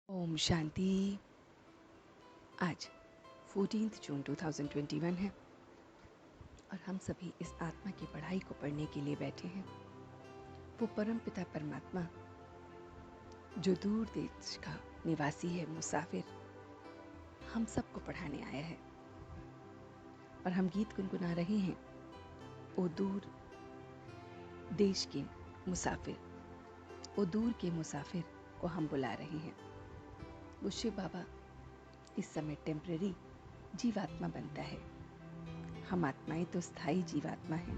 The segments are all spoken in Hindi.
ओम शांति। आज 14 जून 2021 है और हम सभी इस आत्मा की पढ़ाई को पढ़ने के लिए बैठे हैं। वो परम पिता परमात्मा जो दूर देश का निवासी है, मुसाफिर, हम सबको पढ़ाने आया है और हम गीत गुनगुना रहे हैं। ओ दूर देश के मुसाफिर, ओ दूर के मुसाफिर को हम बुला रहे हैं। वो शिव बाबा इस समय टेम्परेरी जीवात्मा बनता है। हम आत्माएं तो स्थायी जीवात्मा हैं।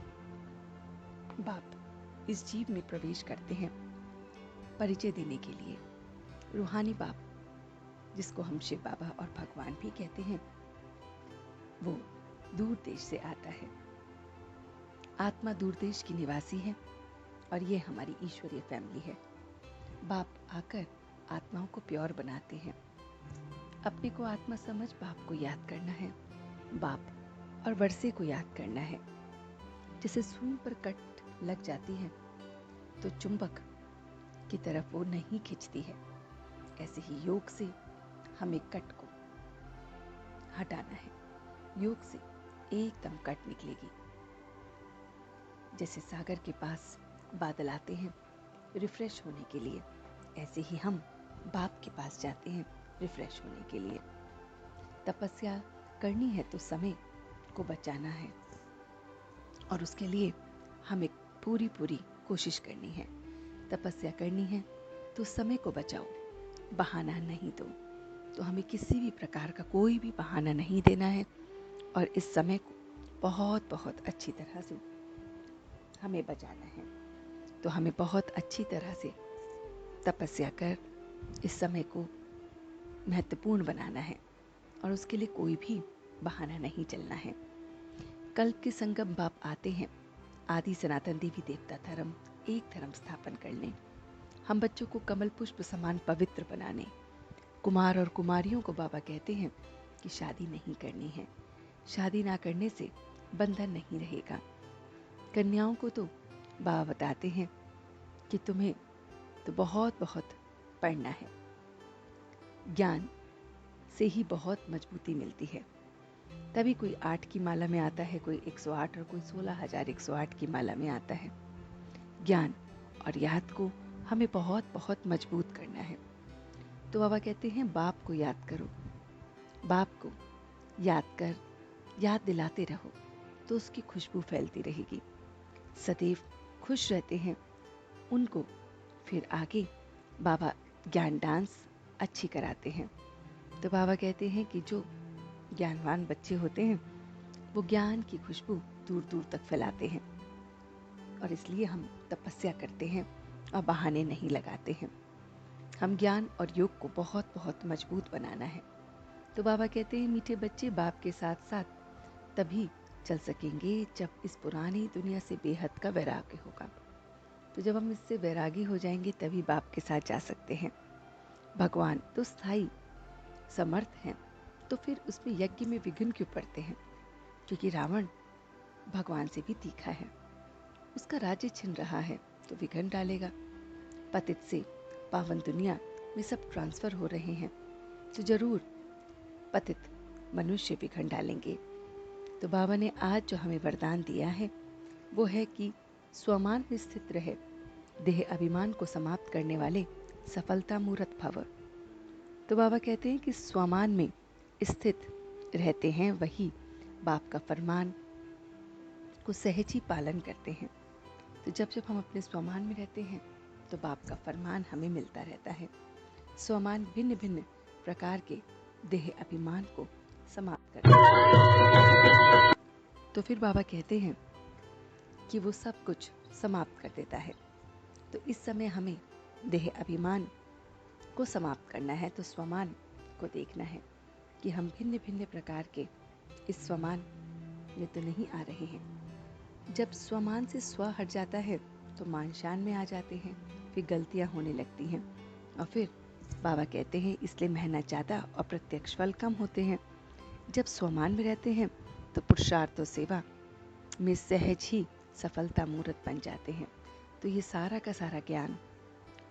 बाप इस जीव में प्रवेश करते हैं परिचय देने के लिए। रूहानी बाप, जिसको हम शिव बाबा और भगवान भी कहते हैं, वो दूर देश से आता है। आत्मा दूर देश की निवासी है और ये हमारी ईश्वरीय फैमिली है। बाप आकर आत्माओं को प्योर बनाते हैं। अपने को आत्मा समझ बाप को याद करना है, बाप और वर्षे को याद करना है। जैसे सुई पर कट लग जाती है तो चुंबक की तरफ वो नहीं खींचती है, ऐसे ही योग से हमें कट को हटाना है। योग से एकदम कट निकलेगी। जैसे सागर के पास बादल आते हैं रिफ्रेश होने के लिए, ऐसे ही हम बाप के पास जाते हैं रिफ्रेश होने के लिए। तपस्या करनी है तो समय को बचाना है और उसके लिए हमें पूरी कोशिश करनी है। तपस्या करनी है तो समय को बचाओ, बहाना नहीं दो। तो हमें किसी भी प्रकार का कोई भी बहाना नहीं देना है और इस समय को बहुत अच्छी तरह से हमें बचाना है। तो हमें बहुत अच्छी तरह से तपस्या कर इस समय को महत्वपूर्ण बनाना है और उसके लिए कोई भी बहाना नहीं चलना है। कल्प के संगम बाप आते हैं आदि सनातन देवी देवता धर्म एक धर्म स्थापन करने, हम बच्चों को कमल पुष्प समान पवित्र बनाने। कुमार और कुमारियों को बाबा कहते हैं कि शादी नहीं करनी है, शादी ना करने से बंधन नहीं रहेगा। कन्याओं को तो बाबा बताते हैं कि तुम्हें तो बहुत पढ़ना है। ज्ञान से ही बहुत मजबूती मिलती है। तभी कोई 8 की माला में आता है, कोई 108 और कोई 16,108 की माला में आता है। ज्ञान और याद को हमें बहुत मजबूत करना है। तो बाबा कहते हैं बाप को याद करो, बाप को याद कर याद दिलाते रहो तो उसकी खुशबू फैलती रहेगी। सदैव खुश रहते हैं उनको फिर आगे बाबा ज्ञान डांस अच्छी कराते हैं। तो बाबा कहते हैं कि जो ज्ञानवान बच्चे होते हैं वो ज्ञान की खुशबू दूर तक फैलाते हैं और इसलिए हम तपस्या करते हैं और बहाने नहीं लगाते हैं। हम ज्ञान और योग को बहुत मजबूत बनाना है। तो बाबा कहते हैं मीठे बच्चे बाप के साथ साथ तभी चल सकेंगे जब इस पुरानी दुनिया से बेहद का वैराग्य होगा। तो जब हम इससे वैरागी हो जाएंगे तभी बाप के साथ जा सकते हैं। भगवान तो स्थायी समर्थ हैं, तो फिर उसमें यज्ञ में विघ्न क्यों पड़ते हैं? क्योंकि रावण भगवान से भी तीखा है, उसका राज्य छिन रहा है तो विघ्न डालेगा। पतित से पावन दुनिया में सब ट्रांसफर हो रहे हैं तो जरूर पतित मनुष्य विघ्न डालेंगे। तो बाबा ने आज जो हमें वरदान दिया है वो है कि स्वमान में स्थित रहे, देह अभिमान को समाप्त करने वाले सफलता मूर्त भव। तो बाबा कहते हैं कि स्वमान में स्थित रहते हैं वही बाप का फरमान को सहज ही पालन करते हैं। तो जब हम अपने स्वमान में रहते हैं तो बाप का फरमान हमें मिलता रहता है। स्वमान भिन्न प्रकार के देह अभिमान को समाप्त करता है। तो फिर बाबा कहते हैं कि वो सब कुछ समाप्त कर देता है। तो इस समय हमें देह अभिमान को समाप्त करना है। तो स्वमान को देखना है कि हम भिन्न प्रकार के इस स्वमान में तो नहीं आ रहे हैं। जब स्वमान से स्व हट जाता है तो मान शान में आ जाते हैं, फिर गलतियां होने लगती हैं और फिर बाबा कहते हैं इसलिए मेहनत ज़्यादा और प्रत्यक्ष फल कम होते हैं। जब स्वमान में रहते हैं तो पुरुषार्थ और सेवा में सहज ही सफलता मूर्त बन जाते हैं। तो ये सारा का सारा ज्ञान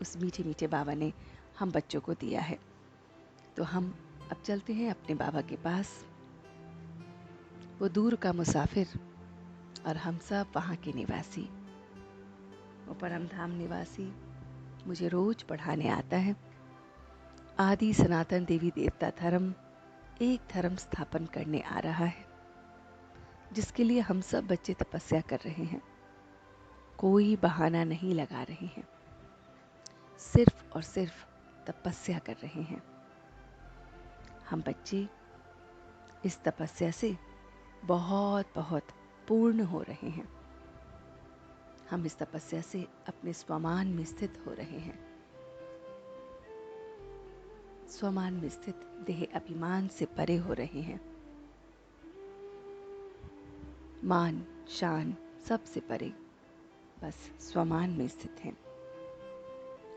उस मीठे बाबा ने हम बच्चों को दिया है। तो हम अब चलते हैं अपने बाबा के पास। वो दूर का मुसाफिर और हम सब वहाँ के निवासी। वो परम धाम निवासी मुझे रोज पढ़ाने आता है। आदि सनातन देवी देवता धर्म एक धर्म स्थापन करने आ रहा है, जिसके लिए हम सब बच्चे तपस्या कर रहे हैं। कोई बहाना नहीं लगा रहे हैं, सिर्फ और सिर्फ तपस्या कर रहे हैं। हम बच्चे इस तपस्या से बहुत बहुत पूर्ण हो रहे हैं। हम इस तपस्या से अपने स्वमान में स्थित हो रहे हैं। स्वमान में स्थित देह अभिमान से परे हो रहे हैं। मान शान सबसे परे बस स्वमान में स्थित हैं।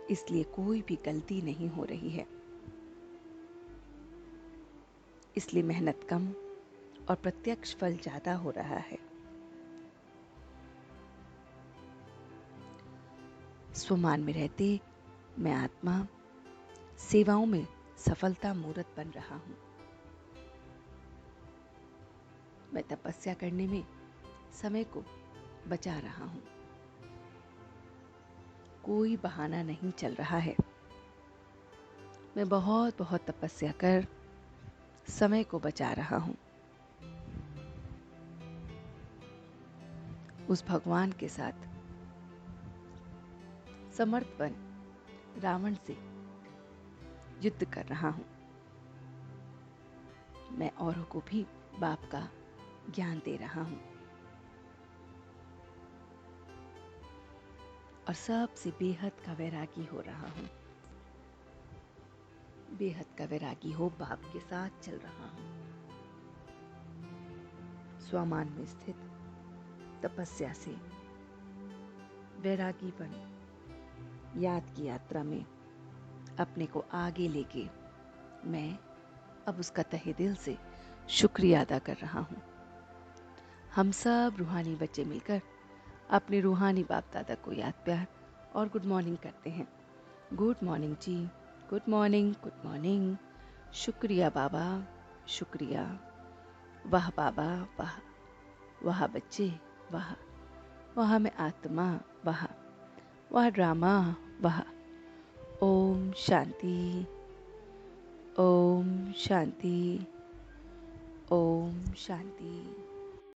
इसलिए कोई भी गलती नहीं हो रही है। इसलिए मेहनत कम और प्रत्यक्ष फल ज्यादा हो रहा है। स्वमान में रहते मैं आत्मा सेवाओं में सफलता मूर्त बन रहा हूं। मैं तपस्या करने में समय को बचा रहा हूं। कोई बहाना नहीं चल रहा है। मैं बहुत बहुत तपस्या कर समय को बचा रहा हूं। उस भगवान के साथ समर्थ बन रावण से युद्ध कर रहा हूं। मैं औरों को भी बाप का ज्ञान दे रहा हूं और सबसे बेहद का वैरागी हो रहा हूं। बेहद का वैरागी हो बाप के साथ चल रहा हूं। स्वमान में स्थित तपस्या से वैरागीपन याद की यात्रा में अपने को आगे लेके मैं अब उसका तहे दिल से शुक्रिया अदा कर रहा हूं। हम सब रूहानी बच्चे मिलकर अपने रूहानी बाप दादा को याद प्यार और गुड मॉर्निंग करते हैं। गुड मॉर्निंग जी, गुड मॉर्निंग, गुड मॉर्निंग। शुक्रिया बाबा, शुक्रिया। वाह बाबा, वाह। वाह बच्चे, वाह। वाह मैं आत्मा, वाह। वाह ड्रामा, वाह। ओम शांति, ओम शांति, ओम शांति।